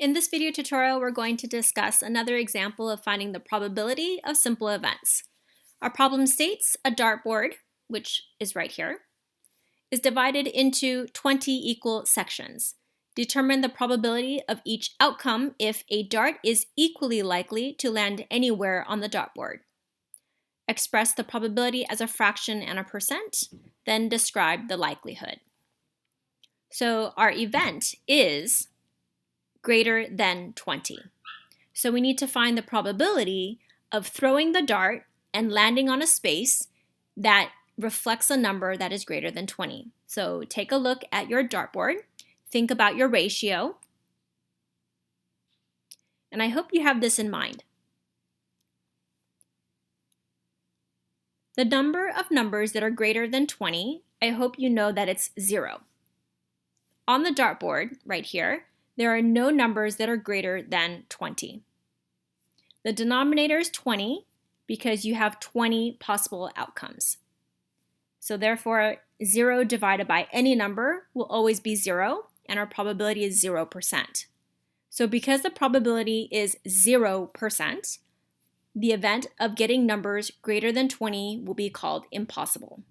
In this video tutorial, we're going to discuss another example of finding the probability of simple events. Our problem states a dartboard, which is right here, is divided into 20 equal sections. Determine the probability of each outcome if a dart is equally likely to land anywhere on the dartboard. Express the probability as a fraction and a percent, then describe the likelihood. So our event is greater than 20. So we need to find the probability of throwing the dart and landing on a space that reflects a number that is greater than 20. So take a look at your dartboard, think about your ratio, and I hope you have this in mind. The number of numbers that are greater than 20, I hope you know that it's 0. On the dartboard, right here, there are no numbers that are greater than 20. The denominator is 20 because you have 20 possible outcomes. So therefore, 0 divided by any number will always be 0, and our probability is 0%. So because the probability is 0%, the event of getting numbers greater than 20 will be called impossible.